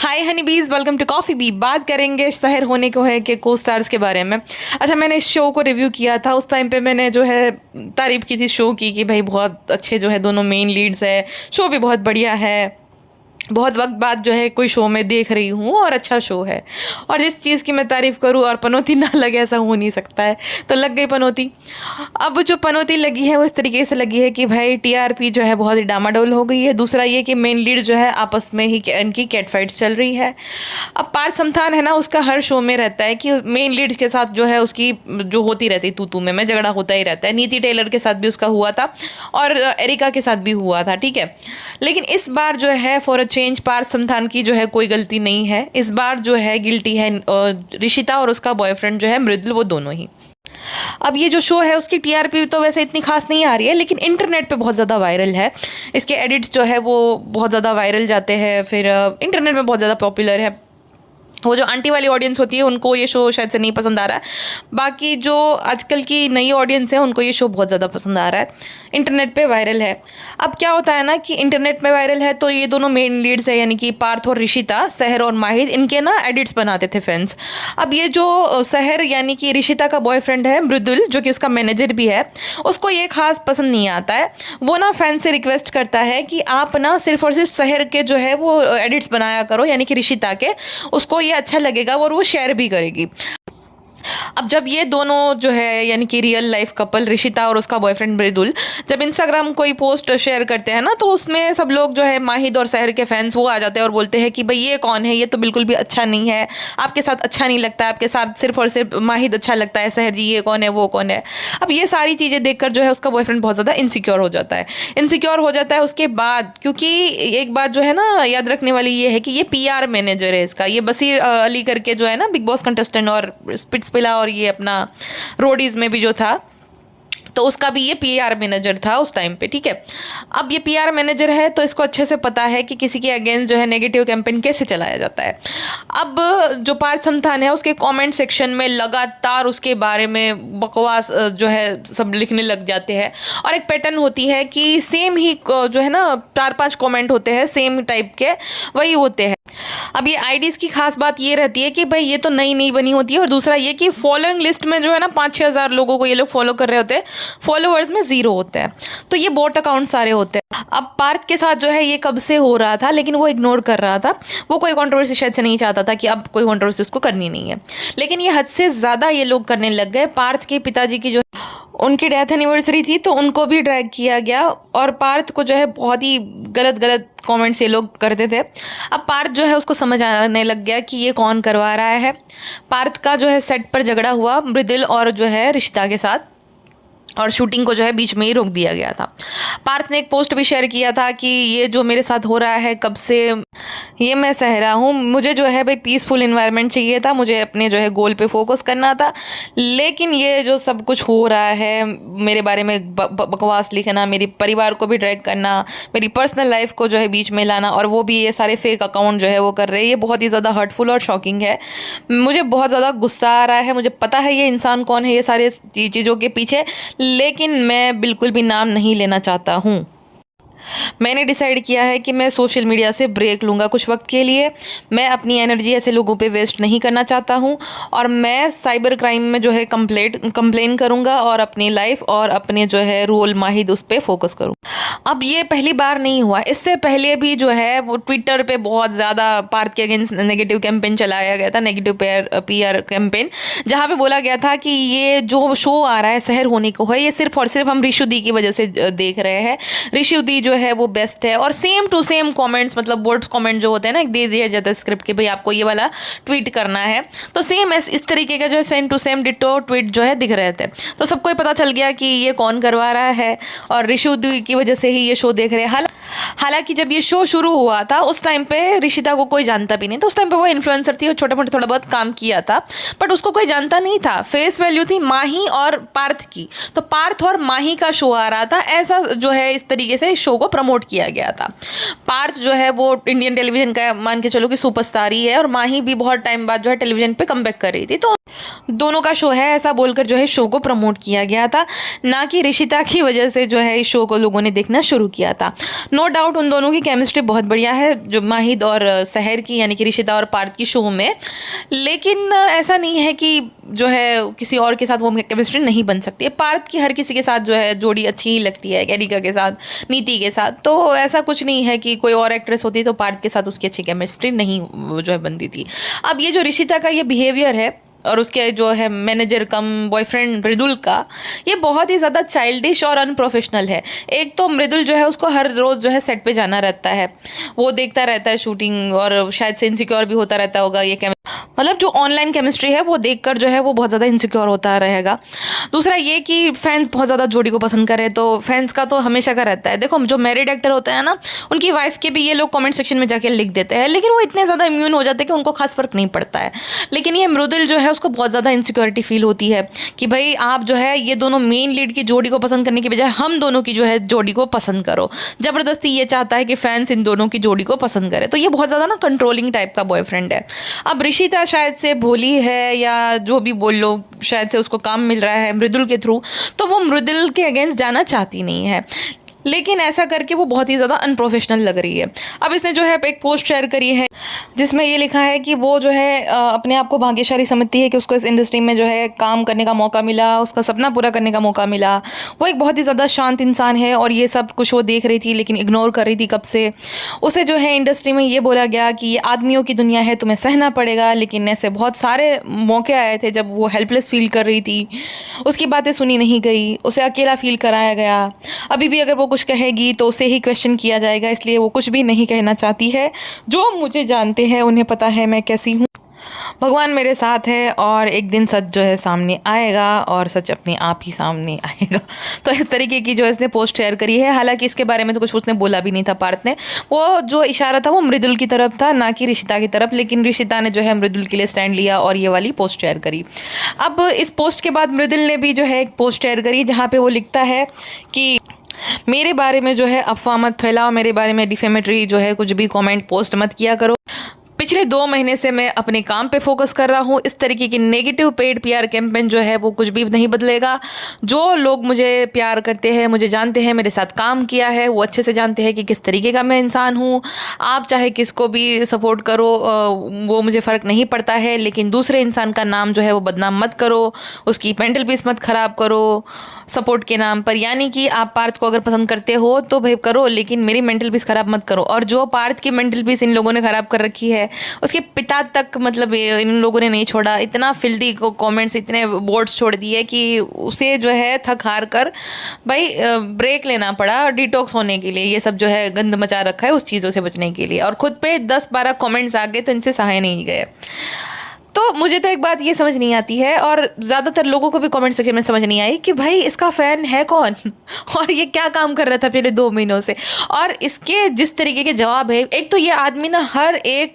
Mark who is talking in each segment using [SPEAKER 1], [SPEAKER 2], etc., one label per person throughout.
[SPEAKER 1] हाय हनी बीज, welcome to coffee B. बात करेंगे शहर होने को है के को स्टार्स के बारे में। अच्छा, मैंने इस शो को रिव्यू किया था। उस टाइम पे मैंने जो है तारीफ़ की थी शो की कि भाई बहुत अच्छे जो है दोनों मेन लीड्स है, शो भी बहुत बढ़िया है। बहुत वक्त बाद जो है कोई शो में देख रही हूँ और अच्छा शो है। और जिस चीज़ की मैं तारीफ़ करूँ और पनौती ना लगे ऐसा हो नहीं सकता है, तो लग गई पनौती। अब जो पनौती लगी है वो इस तरीके से लगी है कि भाई टीआरपी जो है बहुत ही डामाडोल हो गई है। दूसरा ये कि मेन लीड जो है आपस में ही इनकी कैट फाइट्स चल रही है। अब पार्थ समथान है ना, उसका हर शो में रहता है कि मेन लीड के साथ जो है उसकी जो होती रहती तू तू में झगड़ा होता ही रहता है। नीति टेलर के साथ भी उसका हुआ था और एरिका के साथ भी हुआ था, ठीक है। लेकिन इस बार जो है for a change Parth Samthaan की जो है कोई गलती नहीं है। इस बार जो है गिल्टी है ऋषिता और उसका बॉयफ्रेंड जो है मृदुल, वो दोनों ही। अब ये जो शो है उसकी टीआरपी तो वैसे इतनी खास नहीं आ रही है, लेकिन इंटरनेट पे बहुत ज़्यादा वायरल है। इसके एडिट्स जो है वो बहुत ज़्यादा वायरल जाते हैं, फिर इंटरनेट में बहुत ज़्यादा पॉपुलर है। वो जो आंटी वाली ऑडियंस होती है उनको ये शो शायद से नहीं पसंद आ रहा है। बाकी जो आजकल की नई ऑडियंस है उनको ये शो बहुत ज़्यादा पसंद आ रहा है, इंटरनेट पे वायरल है। अब क्या होता है ना कि इंटरनेट में वायरल है तो ये दोनों मेन लीड्स है, यानी कि पार्थ और ऋषिता, सहर और माहिद, इनके ना एडिट्स बनाते थे फैंस। अब ये जो सहर यानी कि ऋषिता का बॉयफ्रेंड है मृदुल, जो कि उसका मैनेजर भी है, उसको ये खास पसंद नहीं आता है। वो ना फैन से रिक्वेस्ट करता है कि आप ना सिर्फ और सिर्फ सहर के जो है वो एडिट्स बनाया करो, यानी कि ऋषिता के, उसको ये अच्छा लगेगा और वो शेयर भी करेगी। अब जब ये दोनों जो है यानी कि रियल लाइफ कपल ऋषिता और उसका बॉयफ्रेंड मृदुल जब इंस्टाग्राम कोई पोस्ट शेयर करते हैं ना, तो उसमें सब लोग जो है माहिद और सहर के फैंस वो आ जाते हैं और बोलते हैं कि भाई ये कौन है, ये तो बिल्कुल भी अच्छा नहीं है, आपके साथ अच्छा नहीं लगता है, आपके साथ सिर्फ और सिर्फ माहिद अच्छा लगता है, सहर जी ये कौन है, वो कौन है। अब ये सारी चीज़ें देखकर जो है उसका बॉयफ्रेंड बहुत ज़्यादा इनसिक्योर हो जाता है। इनसिक्योर हो जाता है उसके बाद, क्योंकि एक बात जो है ना याद रखने वाली ये है कि ये पीआर मैनेजर है इसका, ये बसीर अली करके जो है ना बिग बॉस कंटेस्टेंट और स्पिट्सविला और ये अपना रोडीज में भी जो था, तो उसका भी ये पीआर मैनेजर था उस टाइम पे, ठीक है। अब ये पीआर मैनेजर है तो इसको अच्छे से पता है कि किसी के अगेंस्ट जो है नेगेटिव कैंपेन कैसे चलाया जाता है। अब जो पार्थ समथान है उसके कमेंट सेक्शन में लगातार उसके बारे में बकवास जो है सब लिखने लग जाते हैं, और एक पैटर्न होती है कि सेम ही जो है ना 4-5 कमेंट होते हैं सेम टाइप के, वही होते हैं। अब ये आईडीज़ की खास बात ये रहती है कि भाई ये तो नई नई बनी होती है, और दूसरा ये कि फॉलोइंग लिस्ट में जो है ना 5-6 हज़ार लोगों को ये लोग फॉलो कर रहे होते हैं, फॉलोअर्स में 0 होते हैं, तो ये बॉट अकाउंट सारे होते हैं। अब पार्थ के साथ जो है ये कब से हो रहा था, लेकिन वो इग्नोर कर रहा था। वो कोई कंट्रोवर्सी शायद से नहीं चाहता था कि अब कोई कंट्रोवर्सी उसको करनी नहीं है, लेकिन ये हद से ज़्यादा ये लोग करने लग गए। पार्थ के पिताजी की जो उनकी डेथ एनिवर्सरी थी तो उनको भी ड्रैग किया गया, और पार्थ को जो है बहुत ही गलत गलत कमेंट्स ये लोग करते थे। अब पार्थ जो है उसको समझ आने लग गया कि ये कौन करवा रहा है। पार्थ का जो है सेट पर झगड़ा हुआ मृदुल और जो है ऋषिता के साथ, और शूटिंग को जो है बीच में ही रोक दिया गया था। पार्थ ने एक पोस्ट भी शेयर किया था कि ये जो मेरे साथ हो रहा है कब से ये मैं सह रहा हूँ, मुझे जो है भाई पीसफुल इन्वायरमेंट चाहिए था, मुझे अपने जो है गोल पे फोकस करना था, लेकिन ये जो सब कुछ हो रहा है, मेरे बारे में बकवास लिखना, मेरे परिवार को भी ड्रैग करना, मेरी पर्सनल लाइफ को जो है बीच में लाना, और वो भी ये सारे फेक अकाउंट जो है वो कर रहे हैं, ये बहुत ही ज़्यादा हर्टफुल और शॉकिंग है। मुझे बहुत ज़्यादा गुस्सा आ रहा है। मुझे पता है ये इंसान कौन है ये सारे चीज़ों के पीछे, लेकिन मैं बिल्कुल भी नाम नहीं लेना चाहता हूँ। मैंने डिसाइड किया है कि मैं सोशल मीडिया से ब्रेक लूँगा कुछ वक्त के लिए। मैं अपनी एनर्जी ऐसे लोगों पे वेस्ट नहीं करना चाहता हूँ, और मैं साइबर क्राइम में जो है कंप्लेन करूँगा और अपनी लाइफ और अपने जो है रोल माहिद उस पर फोकस करूँ। अब ये पहली बार नहीं हुआ, इससे पहले भी जो है वो ट्विटर पे बहुत ज़्यादा पार्थ के अगेंस्ट नेगेटिव कैंपेन चलाया गया था, नेगेटिव पीआर कैंपेन, जहाँ पे बोला गया था कि ये जो शो आ रहा है शहर होने को है, ये सिर्फ और सिर्फ हम ऋषुदी की वजह से देख रहे हैं, ऋषुदी जो है वो बेस्ट है। और सेम टू सेम कमेंट्स, मतलब वर्ड्स कमेंट जो होते हैं ना, दे दिया जाता है स्क्रिप्ट कि भाई आपको ये वाला ट्वीट करना है, तो सेम इस तरीके का जो है same to same ditto tweet जो है दिख रहे थे। तो सबको पता चल गया कि ये कौन करवा रहा है, और ऋषुदी की वजह से ही ये शो देख रहे हैं। हालांकि जब ये शो शुरू हुआ था उस टाइम पे ऋषिता को कोई जानता भी नहीं था। उस टाइम पे वो इन्फ्लुएंसर थी और छोटे मोटे थोड़ा बहुत काम किया था, बट उसको कोई जानता नहीं था। फेस वैल्यू थी माही और पार्थ की, तो पार्थ और माही का शो आ रहा था, ऐसा जो है इस तरीके से इस शो को को प्रमोट किया गया था। पार्थ जो है वो इंडियन टेलीविजन का मान के चलो कि सुपरस्टार ही है, और माही भी बहुत टाइम बाद जो है टेलीविजन पे कमबैक कर रही थी, तो दोनों का शो है ऐसा बोलकर जो है शो को प्रमोट किया गया था, ना कि ऋषिता की वजह से जो है इस शो को लोगों ने देखना शुरू किया था। नो डाउट उन दोनों की केमिस्ट्री बहुत बढ़िया है, जो माहिद और सहर की, यानी कि ऋषिता और पार्थ की शो में, लेकिन ऐसा नहीं है कि जो है किसी और के साथ वो केमिस्ट्री नहीं बन सकती है। पार्थ की हर किसी के साथ जो है जोड़ी अच्छी ही लगती है, एरिका के साथ, नीति के साथ, तो ऐसा कुछ नहीं है कि कोई और एक्ट्रेस होती तो पार्थ के साथ उसकी अच्छी केमिस्ट्री नहीं जो है बनती थी। अब ये जो ऋषिता का ये बिहेवियर है और उसके जो है मैनेजर कम बॉयफ्रेंड मृदुल का, ये बहुत ही ज़्यादा चाइल्डिश और अनप्रोफेशनल है। एक तो मृदुल जो है उसको हर रोज़ जो है सेट पे जाना रहता है, वो देखता रहता है शूटिंग, और शायद से इनसिक्योर भी होता रहता होगा ये मतलब जो ऑनलाइन केमिस्ट्री है वो देखकर जो है वो बहुत ज़्यादा इनसिक्योर होता रहेगा। दूसरा ये कि फैंस बहुत ज़्यादा जोड़ी को पसंद करें, तो फैंस का तो हमेशा का रहता है। देखो जो मैरिड एक्टर होते हैं ना, उनकी वाइफ के भी ये लोग कमेंट सेक्शन में जाके लिख देते हैं, लेकिन वो इतने ज़्यादा इम्यून हो जाते हैं कि उनको खास फर्क नहीं पड़ता है। लेकिन ये मृदुल जो है उसको बहुत ज़्यादा इनसिक्योरिटी फील होती है कि भाई आप जो है ये दोनों मेन लीड की जोड़ी को पसंद करने की बजाय हम दोनों की जो है जोड़ी को पसंद करो। ज़बरदस्ती ये चाहता है कि फैंस इन दोनों की जोड़ी को पसंद करे, तो ये बहुत ज़्यादा ना कंट्रोलिंग टाइप का बॉयफ्रेंड है। अब ऋषिता शायद से भोली है या जो भी बोल लो, शायद से उसको काम मिल रहा है मृदुल के थ्रू, तो वो मृदुल के अगेंस्ट जाना चाहती नहीं है, लेकिन ऐसा करके वो बहुत ही ज़्यादा अनप्रोफेशनल लग रही है। अब इसने जो है एक पोस्ट शेयर करी है जिसमें ये लिखा है कि वो जो है अपने आप को भाग्यशाली समझती है कि उसको इस इंडस्ट्री में जो है काम करने का मौका मिला, उसका सपना पूरा करने का मौका मिला। वो एक बहुत ही ज़्यादा शांत इंसान है और ये सब कुछ वो देख रही थी लेकिन इग्नोर कर रही थी कब से। उसे जो है इंडस्ट्री में ये बोला गया कि ये आदमियों की दुनिया है, तुम्हें सहना पड़ेगा, लेकिन ऐसे बहुत सारे मौके आए थे जब वो हेल्पलेस फील कर रही थी, उसकी बातें सुनी नहीं गई, उसे अकेला फील कराया गया। अभी भी अगर वो कुछ कहेगी तो उसे ही क्वेश्चन किया जाएगा, इसलिए वो कुछ भी नहीं कहना चाहती है। जो मुझे जानते हैं उन्हें पता है मैं कैसी हूँ। भगवान मेरे साथ है और एक दिन सच जो है सामने आएगा और सच अपने आप ही सामने आएगा। तो इस तरीके की जो इसने पोस्ट शेयर करी है। हालांकि इसके बारे में तो कुछ उसने बोला भी नहीं था पार्थ ने, वो जो इशारा था वो मृदुल की तरफ था, ना कि ऋषिता की तरफ, लेकिन ऋषिता ने जो है मृदुल के लिए स्टैंड लिया और ये वाली पोस्ट शेयर करी। अब इस पोस्ट के बाद मृदुल ने भी जो है एक पोस्ट शेयर करी जहाँ पे वो लिखता है कि मेरे बारे में जो है अफवाह मत फैलाओ, मेरे बारे में डिफेमेटरी जो है कुछ भी कमेंट पोस्ट मत किया करो। पिछले 2 महीने से मैं अपने काम पे फोकस कर रहा हूँ। इस तरीके की नेगेटिव पेड पीआर कैंपेन जो है वो कुछ भी नहीं बदलेगा। जो लोग मुझे प्यार करते हैं, मुझे जानते हैं, मेरे साथ काम किया है, वो अच्छे से जानते हैं कि किस तरीके का मैं इंसान हूँ। आप चाहे किसको भी सपोर्ट करो, वो मुझे फ़र्क नहीं पड़ता है, लेकिन दूसरे इंसान का नाम जो है वो बदनाम मत करो, उसकी मेंटल पीस मत ख़राब करो सपोर्ट के नाम पर। यानी कि आप पार्थ को अगर पसंद करते हो तो भाई करो, लेकिन मेरी मेंटल पीस ख़राब मत करो। और जो पार्थ की मेंटल पीस इन लोगों ने ख़राब कर रखी है, उसके पिता तक मतलब इन लोगों ने नहीं छोड़ा। इतना फिल्दी कमेंट्स, इतने बोर्ड्स छोड़ दिए कि उसे जो है थक हार कर भाई ब्रेक लेना पड़ा डिटॉक्स होने के लिए। ये सब जो है गंद मचा रखा है उस चीज़ों से बचने के लिए, और खुद पे 10-12 कमेंट्स आ गए तो इनसे सहाय नहीं गए। तो मुझे तो एक बात ये समझ नहीं आती है, और ज़्यादातर लोगों को भी कमेंट सेक्शन में समझ नहीं आई कि भाई इसका फ़ैन है कौन और ये क्या काम कर रहा था पिछले 2 महीनों से। और इसके जिस तरीके के जवाब है, एक तो ये आदमी ना हर एक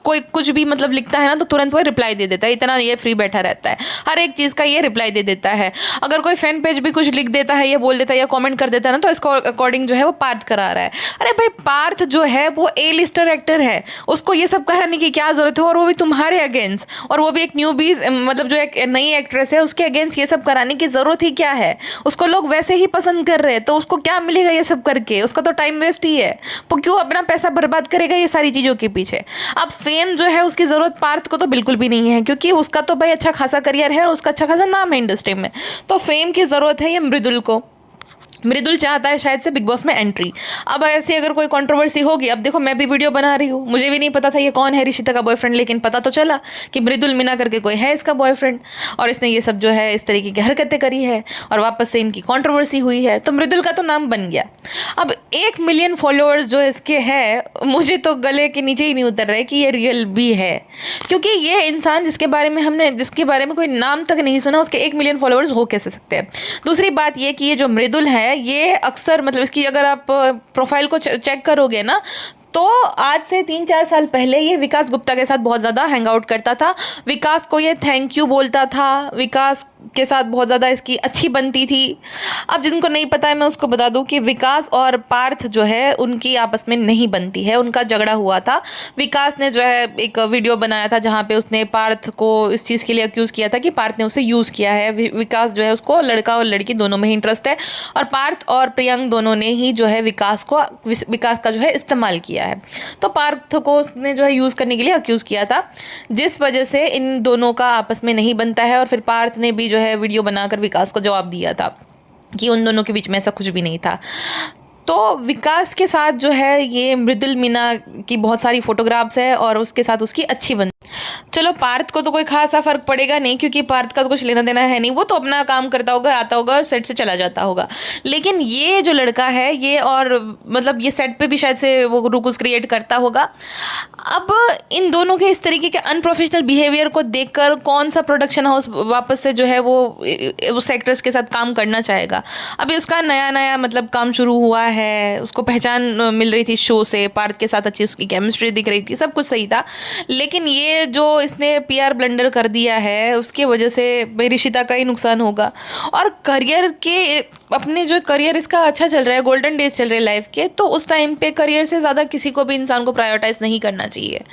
[SPEAKER 1] कोई कुछ भी मतलब लिखता है ना तो तुरंत वो रिप्लाई दे देता है, इतना ये फ्री बैठा रहता है, हर एक चीज़ का ये रिप्लाई दे देता है। अगर कोई फैन पेज भी कुछ लिख देता है, ये बोल देता है या कॉमेंट कर देता है ना, तो इसको अकॉर्डिंग जो है वो पार्थ करा रहा है। अरे भाई पार्थ जो है वो ए लिस्टर एक्टर है, उसको ये सब कराने की क्या ज़रूरत है, और वो भी तुम्हारे अगेंस्ट, और वो भी एक न्यूबीज मतलब जो एक नई एक्ट्रेस है उसके अगेंस्ट ये सब कराने की ज़रूरत ही क्या है। उसको लोग वैसे ही पसंद कर रहे हैं, तो उसको क्या मिलेगा ये सब करके, उसका तो टाइम वेस्ट ही है। वो क्यों अपना पैसा बर्बाद करेगा ये सारी चीज़ों के पीछे। अब फेम जो है उसकी ज़रूरत पार्थ को तो बिल्कुल भी नहीं है, क्योंकि उसका तो भाई अच्छा खासा करियर है और उसका अच्छा खासा नाम है इंडस्ट्री में, तो फेम की ज़रूरत है ये मृदुल को। मृदुल चाहता है शायद से बिग बॉस में एंट्री। अब ऐसी अगर कोई कंट्रोवर्सी होगी, अब देखो मैं भी वीडियो बना रही हूँ, मुझे भी नहीं पता था ये कौन है ऋषिता का बॉयफ्रेंड, लेकिन पता तो चला कि मृदुल मीना करके कोई है इसका बॉयफ्रेंड, और इसने ये सब जो है इस तरीके की हरकतें करी है और वापस से इनकी कंट्रोवर्सी हुई है, तो मृदुल का तो नाम बन गया। अब 1 मिलियन फॉलोअर्स जो इसके है, मुझे तो गले के नीचे ही नहीं उतर रहे कि ये रियल भी है, क्योंकि ये इंसान जिसके बारे में कोई नाम तक नहीं सुना, उसके 1 मिलियन फॉलोअर्स हो कैसे सकते हैं। दूसरी बात ये कि ये जो मृदुल है ये अक्सर मतलब इसकी अगर आप प्रोफाइल को चेक करोगे ना, तो आज से 3-4 साल पहले ये विकास गुप्ता के साथ बहुत ज़्यादा हैंग आउट करता था। विकास को ये थैंक यू बोलता था, विकास के साथ बहुत ज़्यादा इसकी अच्छी बनती थी। अब जिनको नहीं पता है मैं उसको बता दूं कि विकास और पार्थ जो है उनकी आपस में नहीं बनती है, उनका झगड़ा हुआ था। विकास ने जो है एक वीडियो बनाया था जहाँ पे उसने पार्थ को इस चीज़ के लिए अक्यूज़ किया था कि पार्थ ने उसे यूज़ किया है। विकास जो है उसको लड़का और लड़की दोनों में ही इंटरेस्ट है और पार्थ और प्रियंक दोनों ने ही जो है विकास का जो है इस्तेमाल किया है। तो पार्थ को उसने जो है यूज़ करने के लिए अक्यूज़ किया था, जिस वजह से इन दोनों का आपस में नहीं बनता है। और फिर पार्थ ने भी जो है वीडियो बनाकर विकास को जवाब दिया था कि उन दोनों के बीच में ऐसा कुछ भी नहीं था। तो विकास के साथ जो है ये मृदुल मीना की बहुत सारी फोटोग्राफ्स है और उसके साथ उसकी अच्छी बन। चलो पार्थ को तो कोई खासा फर्क पड़ेगा नहीं क्योंकि पार्थ का तो कुछ लेना देना है नहीं, वो तो अपना काम करता होगा, आता होगा और सेट से चला जाता होगा। लेकिन ये जो लड़का है ये, और मतलब ये सेट पे भी शायद से वो रुकुस क्रिएट करता होगा। अब इन दोनों के इस तरीके के अनप्रोफेशनल बिहेवियर को देखकर कौन सा प्रोडक्शन हाउस वापस से जो है वो उस एक्ट्रेस के साथ काम करना चाहेगा। अभी उसका नया नया मतलब काम शुरू हुआ है, उसको पहचान मिल रही थी शो से, पार्थ के साथ अच्छी उसकी केमिस्ट्री दिख रही थी, सब कुछ सही था। लेकिन ये जो इसने पीआर ब्लंडर कर दिया है उसकी वजह से मेरी ऋषिता का ही नुकसान होगा। और करियर के अपने जो करियर इसका अच्छा चल रहा है, गोल्डन डेज चल रहे हैं लाइफ के, तो उस टाइम पे करियर से ज़्यादा किसी को भी इंसान को प्रायोरिटाइज नहीं करना चाहिए।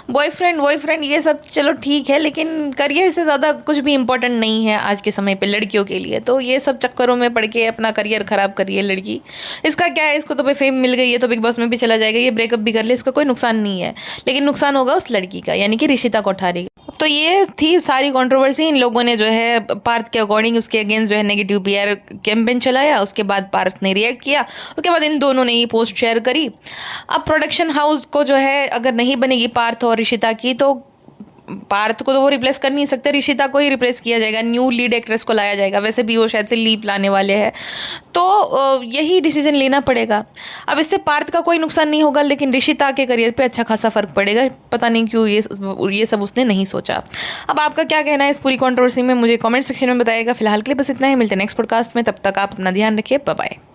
[SPEAKER 1] बॉयफ्रेंड ये सब चलो ठीक है, लेकिन करियर से ज़्यादा कुछ भी इंपॉर्टेंट नहीं है आज के समय पे लड़कियों के लिए। तो ये सब चक्करों में पड़ के अपना करियर ख़राब करिए लड़की। इसका क्या है, इसको तो भाई फेम मिल गई है तो बिग बॉस में भी चला जाएगा, ये ब्रेकअप भी कर ले, इसका कोई नुकसान नहीं है। लेकिन नुकसान होगा उस लड़की का, यानी कि ऋषिता कोठारी। तो ये थी सारी कंट्रोवर्सी। इन लोगों ने जो है पार्थ के अकॉर्डिंग उसके अगेंस्ट जो है नेगेटिव पीआर कैंपेन चलाया, उसके बाद पार्थ ने रिएक्ट किया, उसके बाद इन दोनों ने ये पोस्ट शेयर करी। अब प्रोडक्शन हाउस को जो है अगर नहीं बनेगी पार्थ और ऋषिता की, तो पार्थ को तो वो रिप्लेस कर नहीं सकते, ऋषिता को ही रिप्लेस किया जाएगा, न्यू लीड एक्ट्रेस को लाया जाएगा। वैसे भी वो शायद से लीप लाने वाले हैं, तो यही डिसीजन लेना पड़ेगा। अब इससे पार्थ का कोई नुकसान नहीं होगा, लेकिन ऋषिता के करियर पे अच्छा खासा फर्क पड़ेगा। पता नहीं क्यों ये सब उसने नहीं सोचा। अब आपका क्या कहना है इस पूरी कंट्रोवर्सी में, मुझे कमेंट सेक्शन में बताइएगा। फिलहाल के लिए बस इतना ही, मिलते हैं नेक्स्ट पॉडकास्ट में, तब तक आप अपना ध्यान रखिए, बाय बाय।